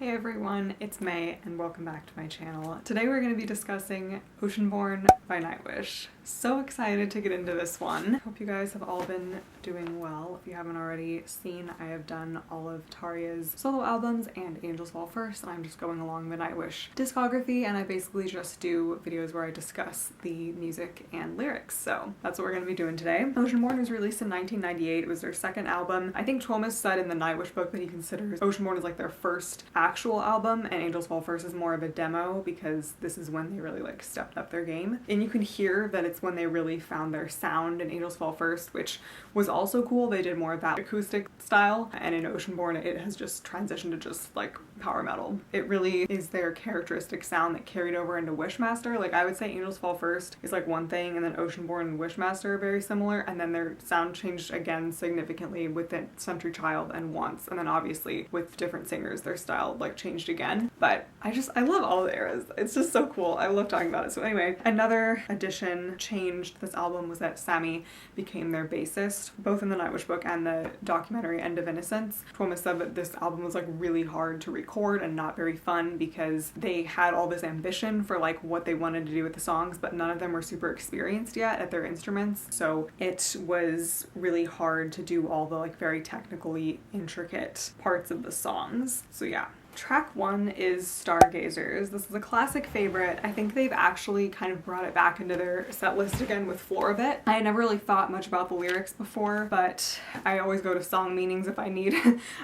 Hey everyone, it's May and welcome back to my channel. Today we're going to be discussing Oceanborn by Nightwish. So excited to get into this one. Hope you guys have all been doing well. If you haven't already seen, I have done all of Taria's solo albums and Angels Fall First, and I'm just going along the Nightwish discography, and I basically just do videos where I discuss the music and lyrics. So that's what we're going to be doing today. Oceanborn was released in 1998. It was their second album. I think Thomas said in the Nightwish book that he considers Oceanborn as like their first actual album, and Angels Fall First is more of a demo because this is when they really like stepped up their game. And you can hear that it's when they really found their sound in Angels Fall First, which was also cool. They did more of that acoustic style, and in Oceanborn it has just transitioned to just like power metal. It really is their characteristic sound that carried over into Wishmaster. Like I would say Angels Fall First is like one thing, and then Oceanborn and Wishmaster are very similar, and then their sound changed again significantly with Century Child and Once, and then obviously with different singers their style like changed again. But I love all the eras. It's just so cool. I love talking about it. So anyway, another addition changed this album was that Sammy became their bassist, both in the Nightwish book and the documentary End of Innocence. Thomas said that this album was like really hard to record and not very fun because they had all this ambition for like what they wanted to do with the songs, but none of them were super experienced yet at their instruments. So it was really hard to do all the like very technically intricate parts of the songs. So yeah. Track 1 is Stargazers. This is a classic favorite. I think they've actually kind of brought it back into their set list again with Floor of It. I never really thought much about the lyrics before, but I always go to song meanings if I need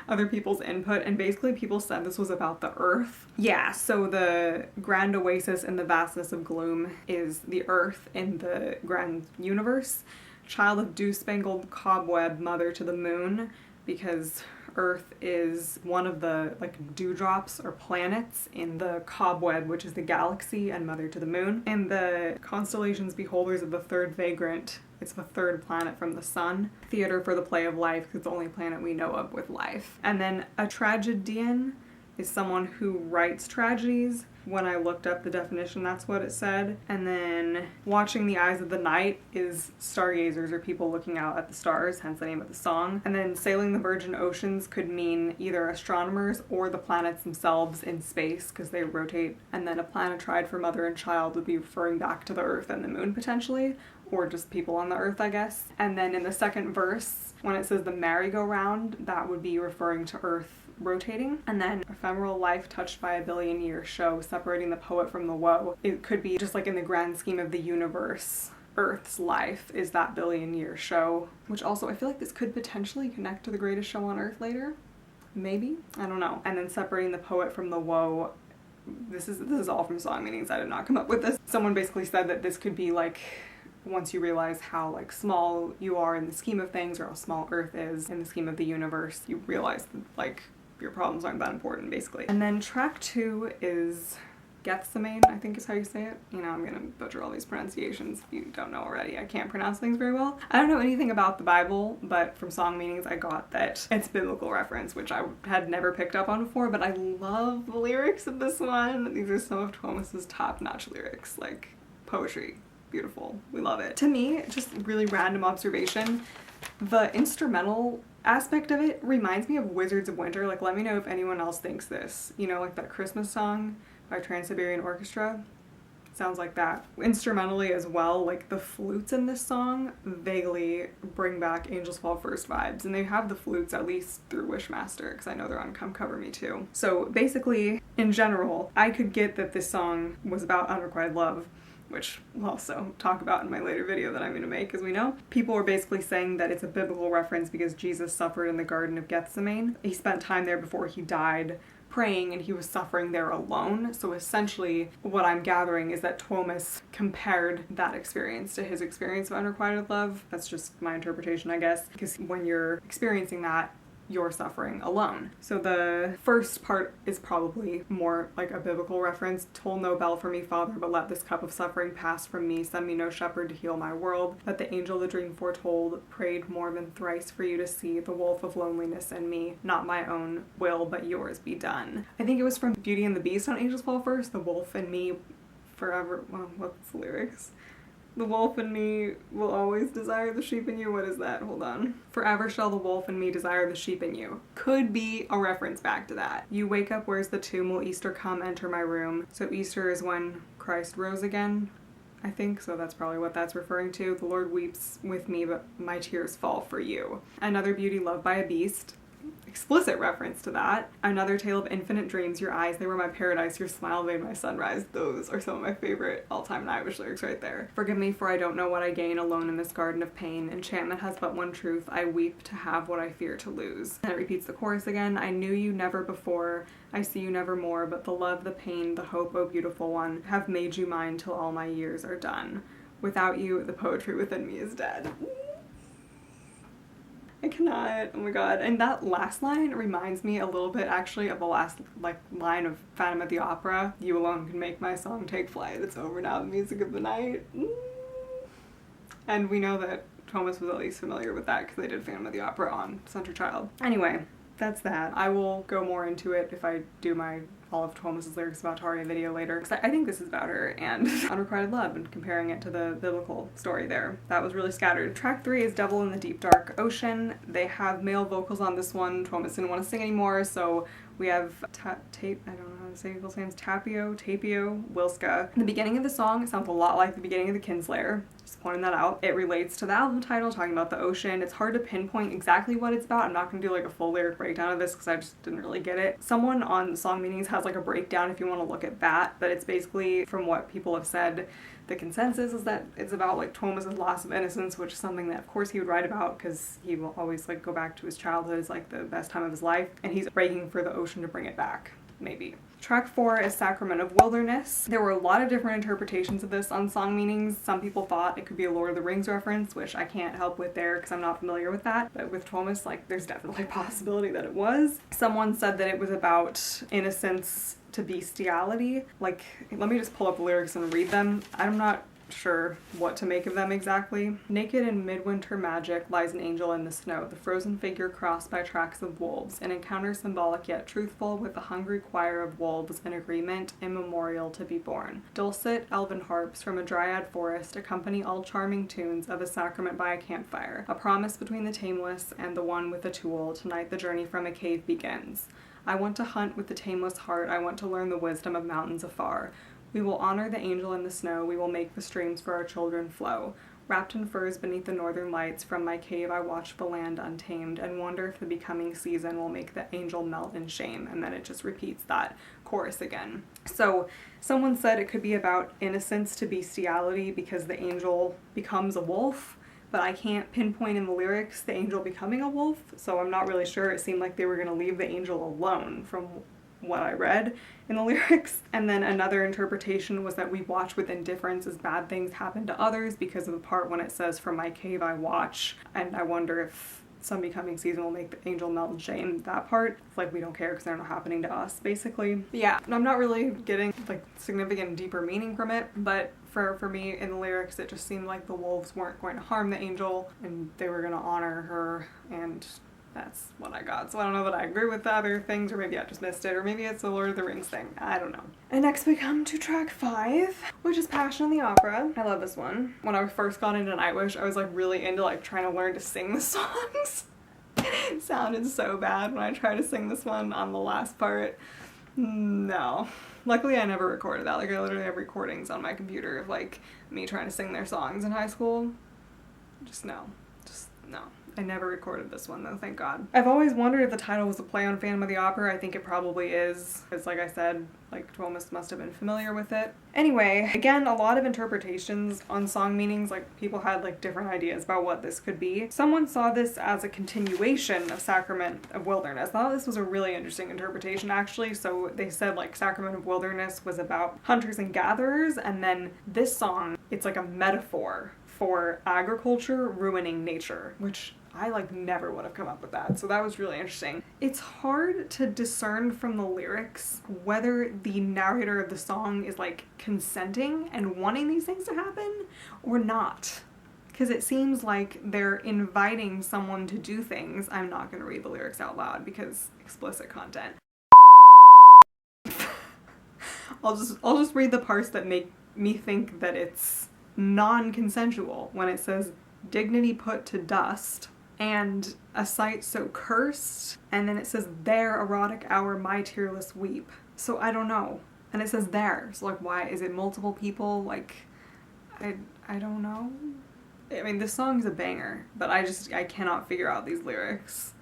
other people's input, and basically people said this was about the earth. Yeah, so the grand oasis in the vastness of gloom is the earth in the grand universe. Child of dew-spangled cobweb, mother to the moon, because Earth is one of the like dewdrops or planets in the cobweb, which is the galaxy, and mother to the moon. And the constellations beholders of the third vagrant, it's the third planet from the sun. Theater for the play of life, because it's the only planet we know of with life. And then a tragedian is someone who writes tragedies. When I looked up the definition, that's what it said. And then watching the eyes of the night is stargazers, or people looking out at the stars, hence the name of the song. And then sailing the virgin oceans could mean either astronomers or the planets themselves in space, because they rotate. And then a planetride for mother and child would be referring back to the earth and the moon potentially, or just people on the earth, I guess. And then in the second verse, when it says the merry-go-round, that would be referring to earth rotating. And then ephemeral life touched by a billion-year show, separating the poet from the woe. It could be just like in the grand scheme of the universe, Earth's life is that billion-year show, which also I feel like this could potentially connect to the greatest show on earth later. Maybe? I don't know. And then separating the poet from the woe. This is all from song meanings. I did not come up with this. Someone basically said that this could be like once you realize how like small you are in the scheme of things, or how small Earth is in the scheme of the universe, you realize that like your problems aren't that important, basically. And then track 2 is Gethsemane, I think is how you say it. You know, I'm gonna butcher all these pronunciations if you don't know already. I can't pronounce things very well. I don't know anything about the Bible, but from song meanings I got that it's biblical reference, which I had never picked up on before, but I love the lyrics of this one. These are some of Thomas's top-notch lyrics, like poetry. Beautiful. We love it. To me, just really random observation, the instrumental aspect of it reminds me of Wizards of Winter. Like, let me know if anyone else thinks this. You know, like that Christmas song by Trans-Siberian Orchestra? Sounds like that. Instrumentally as well, like the flutes in this song vaguely bring back Angels Fall First vibes, and they have the flutes at least through Wishmaster, because I know they're on Come Cover Me Too. So basically, in general, I could get that this song was about unrequited love, which we'll also talk about in my later video that I'm going to make, as we know. People were basically saying that it's a biblical reference because Jesus suffered in the Garden of Gethsemane. He spent time there before he died praying, and he was suffering there alone. So essentially what I'm gathering is that Thomas compared that experience to his experience of unrequited love. That's just my interpretation, I guess, because when you're experiencing that, you're suffering alone. So the first part is probably more like a biblical reference. Toll no bell for me, Father, but let this cup of suffering pass from me. Send me no shepherd to heal my world. That the angel the dream foretold prayed more than thrice for you to see the wolf of loneliness in me. Not my own will, but yours be done. I think it was from Beauty and the Beast on Angels Fall First. The wolf in me forever. Well, what's the lyrics? The wolf in me will always desire the sheep in you. What is that? Hold on. Forever shall the wolf in me desire the sheep in you. Could be a reference back to that. You wake up, where's the tomb? Will Easter come, enter my room? So Easter is when Christ rose again, I think, so that's probably what that's referring to. The Lord weeps with me, but my tears fall for you. Another beauty loved by a beast. Explicit reference to that. Another tale of infinite dreams. Your eyes, they were my paradise. Your smile made my sunrise. Those are some of my favorite all-time Nightwish lyrics right there. Forgive me, for I don't know what I gain alone in this garden of pain. Enchantment has but one truth. I weep to have what I fear to lose. And it repeats the chorus again. I knew you never before. I see you never more. But the love, the pain, the hope, oh beautiful one, have made you mine till all my years are done. Without you, the poetry within me is dead. I cannot, oh my god. And that last line reminds me a little bit actually of the last line of Phantom of the Opera. You alone can make my song take flight. It's over now, the music of the night. And we know that Thomas was at least familiar with that because they did Phantom of the Opera on Center Child. Anyway, that's that. I will go more into it if I do my all of Thomas's lyrics about Taria video later, because I think this is about her and unrequited love and comparing it to the biblical story there. That was really scattered. Track 3 is Devil in the Deep Dark Ocean. They have male vocals on this one. Thomas didn't want to sing anymore, so we have I don't know how to say people's names, Tapio, Wilska. The beginning of the song sounds a lot like the beginning of the Kinslayer. Just pointing that out. It relates to the album title, talking about the ocean. It's hard to pinpoint exactly what it's about. I'm not going to do like a full lyric breakdown of this because I just didn't really get it. Someone on Song Meanings has like a breakdown if you want to look at that, but it's basically, from what people have said, the consensus is that it's about like Thomas's loss of innocence, which is something that of course he would write about because he will always like go back to his childhood as like the best time of his life, and he's breaking for the ocean to bring it back, maybe. Track 4 is Sacrament of Wilderness. There were a lot of different interpretations of this on Song Meanings. Some people thought it could be a Lord of the Rings reference, which I can't help with there because I'm not familiar with that. But with Thomas, like, there's definitely a possibility that it was. Someone said that it was about innocence to bestiality. Like, let me just pull up the lyrics and read them. I'm not sure what to make of them exactly. Naked in midwinter magic lies an angel in the snow, the frozen figure crossed by tracks of wolves, an encounter symbolic yet truthful with a hungry choir of wolves, an agreement immemorial to be born. Dulcet elven harps from a dryad forest accompany all charming tunes of a sacrament by a campfire, a promise between the tameless and the one with a tool. Tonight the journey from a cave begins. I want to hunt with the tameless heart, I want to learn the wisdom of mountains afar. We will honor the angel in the snow, we will make the streams for our children flow. Wrapped in furs beneath the northern lights, from my cave I watch the land untamed, and wonder if the becoming season will make the angel melt in shame. And then it just repeats that chorus again. So someone said it could be about innocence to bestiality because the angel becomes a wolf, but I can't pinpoint in the lyrics the angel becoming a wolf, so I'm not really sure. It seemed like they were going to leave the angel alone from what I read in the lyrics. And then another interpretation was that we watch with indifference as bad things happen to others because of the part when it says, from my cave I watch, and I wonder if some becoming season will make the angel melt in shame. That part, it's like we don't care because they're not happening to us, basically. But yeah, I'm not really getting like significant deeper meaning from it, but for me in the lyrics it just seemed like the wolves weren't going to harm the angel and they were going to honor her, and that's what I got. So I don't know that I agree with the other things, or maybe I just missed it, or maybe it's a Lord of the Rings thing. I don't know. And next we come to track 5, which is Passion of the Opera. I love this one. When I first got into Nightwish, I was like really into like trying to learn to sing the songs. It sounded so bad when I tried to sing this one on the last part. No. Luckily I never recorded that. Like I literally have recordings on my computer of like me trying to sing their songs in high school. Just no. I never recorded this one though, thank God. I've always wondered if the title was a play on Phantom of the Opera. I think it probably is, because like I said, like Thomas must have been familiar with it. Anyway, again, a lot of interpretations on Song Meanings, like people had like different ideas about what this could be. Someone saw this as a continuation of Sacrament of Wilderness. I thought this was a really interesting interpretation actually. So they said like Sacrament of Wilderness was about hunters and gatherers, and then this song, it's like a metaphor for agriculture ruining nature, which I like never would have come up with that. So that was really interesting. It's hard to discern from the lyrics whether the narrator of the song is like consenting and wanting these things to happen or not. Because it seems like they're inviting someone to do things. I'm not going to read the lyrics out loud because explicit content. I'll just read the parts that make me think that it's non-consensual when it says dignity put to dust, and a sight so cursed, and then it says their erotic hour my tearless weep. So I don't know. And it says there, so like why is it multiple people? Like I don't know. I mean, this song's a banger, but I cannot figure out these lyrics.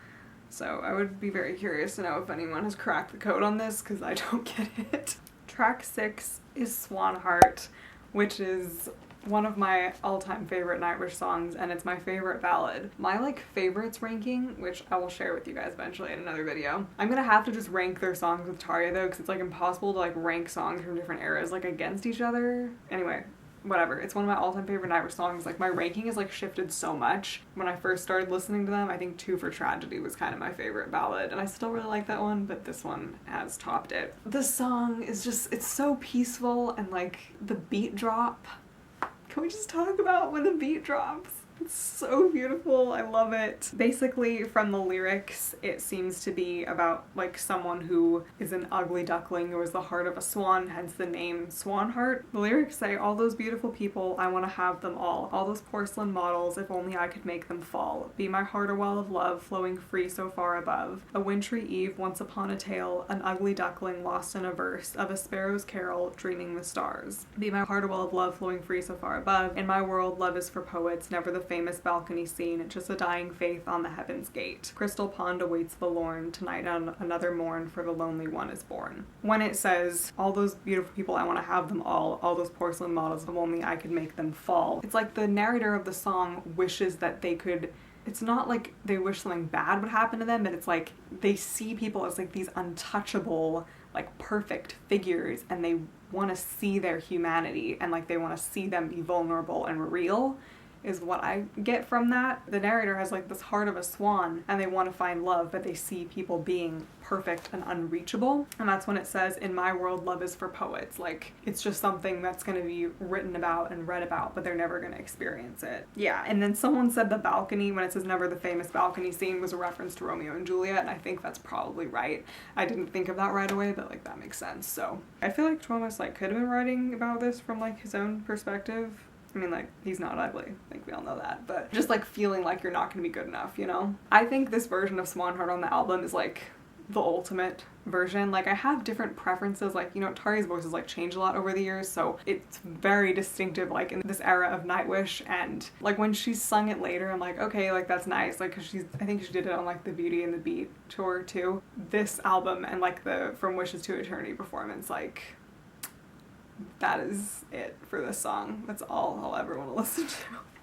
So I would be very curious to know if anyone has cracked the code on this, because I don't get it. Track 6 is Swanheart, which is one of my all-time favorite Nightwish songs, and it's my favorite ballad. My like favorites ranking, which I will share with you guys eventually in another video. I'm gonna have to just rank their songs with Tarja though, because it's like impossible to like rank songs from different eras like against each other. Anyway, whatever. It's one of my all-time favorite Nightwish songs. Like my ranking has like shifted so much. When I first started listening to them, I think Two for Tragedy was kind of my favorite ballad, and I still really like that one, but this one has topped it. The song is just, it's so peaceful, and like the beat drop. Can we just talk about when the beat drops? It's so beautiful. I love it. Basically, from the lyrics, it seems to be about like someone who is an ugly duckling who is the heart of a swan, hence the name Swanheart. The lyrics say, all those beautiful people, I want to have them all. All those porcelain models, if only I could make them fall. Be my heart a well of love, flowing free so far above. A wintry eve, once upon a tale, an ugly duckling lost in a verse of a sparrow's carol, dreaming the stars. Be my heart a well of love, flowing free so far above. In my world, love is for poets, never the famous balcony scene, just a dying faith on the heaven's gate. Crystal pond awaits the lorn, tonight on another morn, for the lonely one is born. When it says, all those beautiful people, I want to have them all those porcelain models, if only I could make them fall. It's like the narrator of the song wishes that they could, it's not like they wish something bad would happen to them, but it's like they see people as like these untouchable, like perfect figures, and they want to see their humanity, and like they want to see them be vulnerable and real, is what I get from that. The narrator has like this heart of a swan, and they want to find love, but they see people being perfect and unreachable. And that's when it says, in my world, love is for poets. Like, it's just something that's going to be written about and read about, but they're never going to experience it. Yeah, and then someone said the balcony, when it says never the famous balcony scene, was a reference to Romeo and Juliet, and I think that's probably right. I didn't think of that right away, but like that makes sense. So I feel like Thomas like could have been writing about this from like his own perspective. I mean, like, he's not ugly. I think we all know that. But just, like, feeling like you're not going to be good enough, you know? I think this version of Swanheart on the album is, like, the ultimate version. Like, I have different preferences. Like, you know, Tarja's voice has, like, changed a lot over the years, so it's very distinctive, like, in this era of Nightwish. And, like, when she sung it later, I'm like, okay, like, that's nice. Like, because I think she did it on, like, the Beauty and the Beat tour, too. This album and, like, the From Wishes to Eternity performance, like, that is it for this song. That's all I'll ever want to listen to.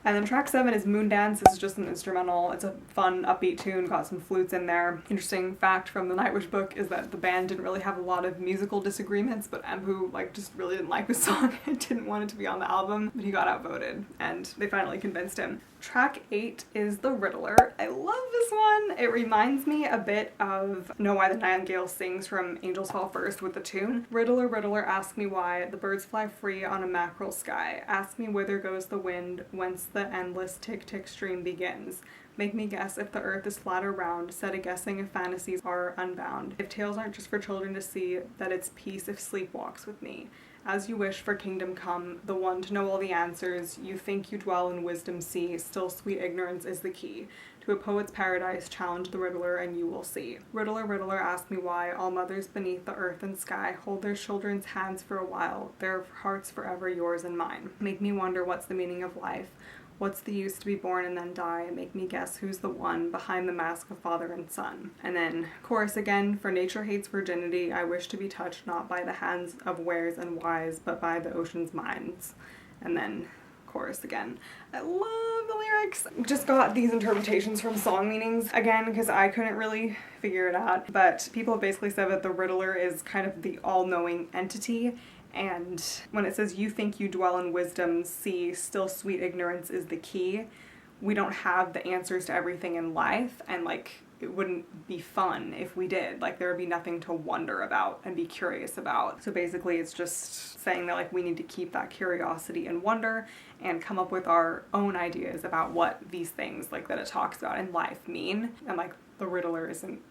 And then track 7 is Moondance. This is just an instrumental. It's a fun, upbeat tune, got some flutes in there. Interesting fact from the Nightwish book is that the band didn't really have a lot of musical disagreements, but Empu like just really didn't like the song and didn't want it to be on the album, but he got outvoted, and they finally convinced him. Track 8 is The Riddler. I love this one. It reminds me a bit of Know Why the Nightingale Sings from Angels Fall First with the tune. Riddler, Riddler, ask me why the birds fly free on a mackerel sky. Ask me whither goes the wind, whence the endless tick-tick stream begins. Make me guess if the earth is flat or round, set a guessing if fantasies are unbound. If tales aren't just for children to see, that it's peace if sleep walks with me. As you wish for kingdom come, the one to know all the answers, you think you dwell in wisdom see, still sweet ignorance is the key. To a poet's paradise, challenge the riddler and you will see. Riddler, riddler, ask me why, all mothers beneath the earth and sky hold their children's hands for a while, their hearts forever yours and mine. Make me wonder what's the meaning of life. What's the use to be born and then die? Make me guess who's the one behind the mask of father and son. And then chorus again, for nature hates virginity, I wish to be touched not by the hands of wares and wise, but by the ocean's minds. And then chorus again. I love the lyrics. Just got these interpretations from song meanings again because I couldn't really figure it out, but people basically said that the Riddler is kind of the all-knowing entity. And when it says, you think you dwell in wisdom, see, still sweet ignorance is the key. We don't have the answers to everything in life, and like, it wouldn't be fun if we did. Like, there would be nothing to wonder about and be curious about. So basically it's just saying that like we need to keep that curiosity and wonder and come up with our own ideas about what these things like that it talks about in life mean. And like the Riddler isn't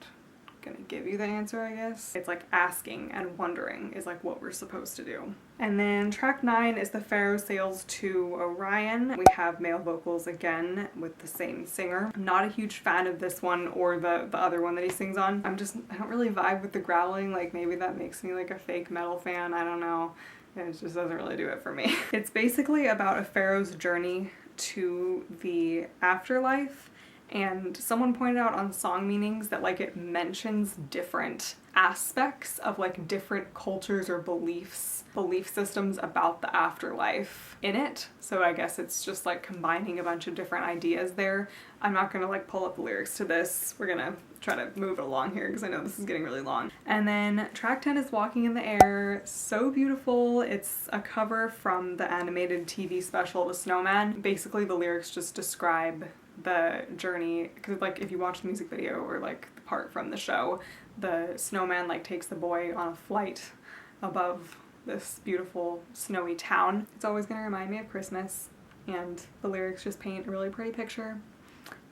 gonna give you the answer, I guess. It's like asking and wondering is like what we're supposed to do. And then track 9 is The Pharaoh Sails to Orion. We have male vocals again with the same singer. I'm not a huge fan of this one or the other one that he sings on. I don't really vibe with the growling. Like maybe that makes me like a fake metal fan. I don't know. It just doesn't really do it for me. It's basically about a pharaoh's journey to the afterlife. And someone pointed out on Song Meanings that like it mentions different aspects of like different cultures or belief systems about the afterlife in it. So I guess it's just like combining a bunch of different ideas there. I'm not gonna like pull up the lyrics to this. We're gonna try to move it along here because I know this is getting really long. And then track 10 is Walking in the Air. So beautiful. It's a cover from the animated TV special The Snowman. Basically the lyrics just describe the journey, because like if you watch the music video or like the part from the show, the snowman like takes the boy on a flight above this beautiful snowy town. It's always going to remind me of Christmas, and the lyrics just paint a really pretty picture.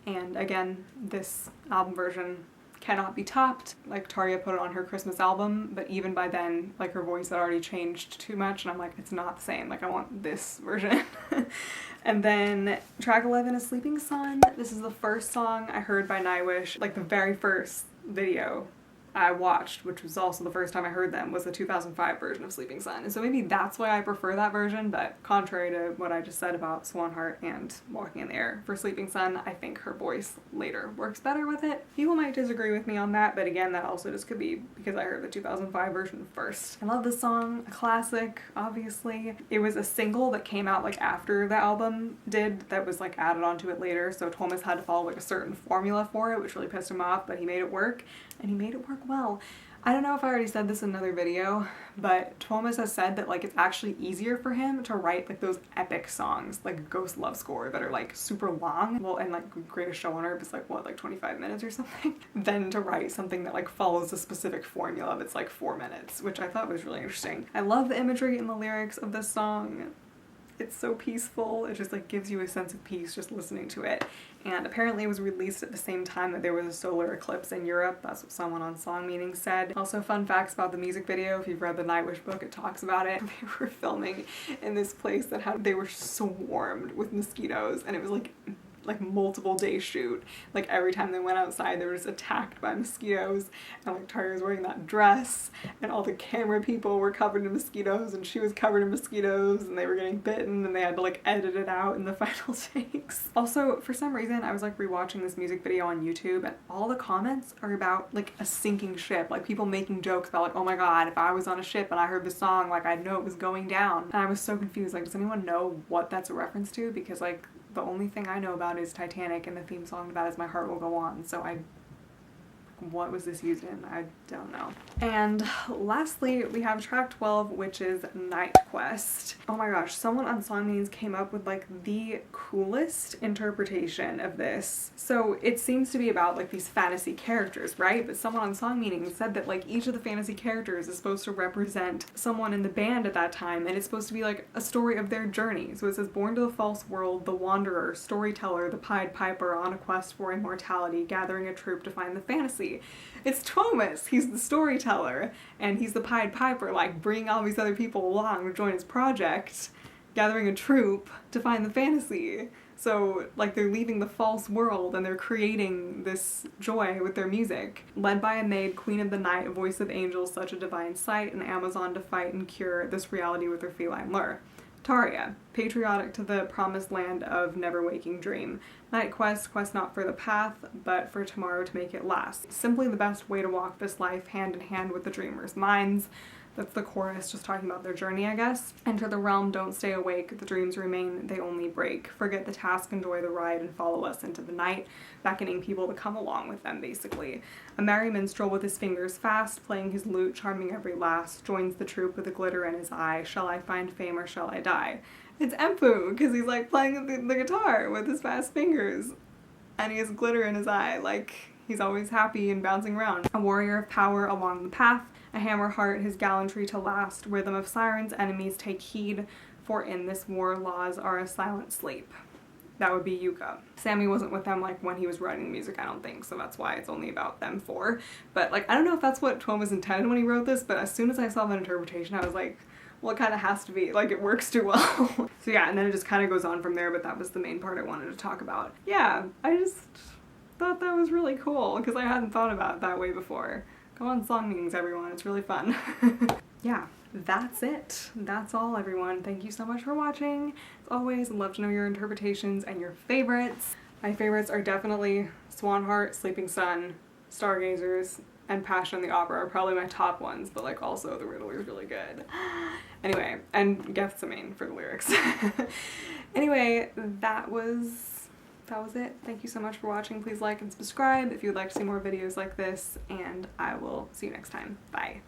And again, this album version cannot be topped. Like Tarja put it on her Christmas album, but even by then like her voice had already changed too much and I'm like, it's not the same. Like I want this version. And then track 11 is Sleeping Sun. This is the first song I heard by Nightwish. Like the very first video I watched, which was also the first time I heard them, was the 2005 version of Sleeping Sun. And so maybe that's why I prefer that version, but contrary to what I just said about Swanheart and Walking in the Air, for Sleeping Sun, I think her voice later works better with it. People might disagree with me on that, but again, that also just could be because I heard the 2005 version first. I love this song, a classic, obviously. It was a single that came out like after the album did, that was like added onto it later, so Thomas had to follow like a certain formula for it, which really pissed him off, but he made it work, and he made it work well. I don't know if I already said this in another video, but Thomas has said that like it's actually easier for him to write like those epic songs like Ghost Love Score that are like super long, well, and like Greatest Show on Earth is like what, like 25 minutes or something, than to write something that like follows a specific formula that's like 4 minutes, which I thought was really interesting. I love the imagery in the lyrics of this song. It's so peaceful. It just like gives you a sense of peace just listening to it. And apparently it was released at the same time that there was a solar eclipse in Europe. That's what someone on Song Meanings said. Also fun facts about the music video. If you've read the Nightwish book, it talks about it. They were filming in this place that they were swarmed with mosquitoes, and it was like multiple day shoot. Like every time they went outside they were just attacked by mosquitoes, and like Tarja was wearing that dress and all the camera people were covered in mosquitoes and she was covered in mosquitoes and they were getting bitten and they had to like edit it out in the final takes. Also, for some reason I was like rewatching this music video on YouTube and all the comments are about like a sinking ship, like people making jokes about like, oh my god, if I was on a ship and I heard the song, like I'd know it was going down. And I was so confused, like does anyone know what that's a reference to? Because like the only thing I know about is Titanic, and the theme song to that is My Heart Will Go On, so what was this used in? I don't know. And lastly, we have track 12, which is Nightquest. Oh my gosh, someone on Song Meanings came up with like the coolest interpretation of this. So it seems to be about like these fantasy characters, right? But someone on Song Meanings said that like each of the fantasy characters is supposed to represent someone in the band at that time, and it's supposed to be like a story of their journey. So it says born to the false world, the wanderer, storyteller, the Pied Piper on a quest for immortality, gathering a troop to find the fantasy. It's Thomas, he's the storyteller, and he's the Pied Piper, like bringing all these other people along to join his project, gathering a troupe to find the fantasy. So like they're leaving the false world and they're creating this joy with their music. Led by a maid, queen of the night, a voice of angels, such a divine sight, an Amazon to fight and cure this reality with her feline lure. Tarja, patriotic to the promised land of never-waking dream. Nightquest, quest not for the path, but for tomorrow to make it last. Simply the best way to walk this life, hand in hand with the dreamers' minds. That's the chorus, just talking about their journey, I guess. Enter the realm, don't stay awake. The dreams remain, they only break. Forget the task, enjoy the ride, and follow us into the night, beckoning people to come along with them, basically. A merry minstrel with his fingers fast, playing his lute, charming every lass, joins the troupe with a glitter in his eye. Shall I find fame or shall I die? It's Empu, because he's like playing the guitar with his fast fingers, and he has glitter in his eye, like he's always happy and bouncing around. A warrior of power along the path, a hammer heart, his gallantry to last, rhythm of sirens, enemies take heed, for in this war laws are a silent sleep. that would be Yuka. Sammy wasn't with them like when he was writing the music, I don't think, so that's why it's only about them four. But like, I don't know if that's what Twan was intended when he wrote this, but as soon as I saw that interpretation, I was like, well, it kind of has to be, like, it works too well. So yeah, and then it just kind of goes on from there, but that was the main part I wanted to talk about. Yeah, I just thought that was really cool, because I hadn't thought about it that way before. Go on song meetings, everyone, it's really fun. Yeah, that's it. That's all, everyone. Thank you so much for watching. As always, I'd love to know your interpretations and your favorites. My favorites are definitely Swanheart, Sleeping Sun, Stargazers, and Passion of the Opera are probably my top ones, but like also the Riddler is really good. Anyway, and Gethsemane for the lyrics. Anyway, that was it. Thank you so much for watching. Please like and subscribe if you would like to see more videos like this, and I will see you next time. Bye.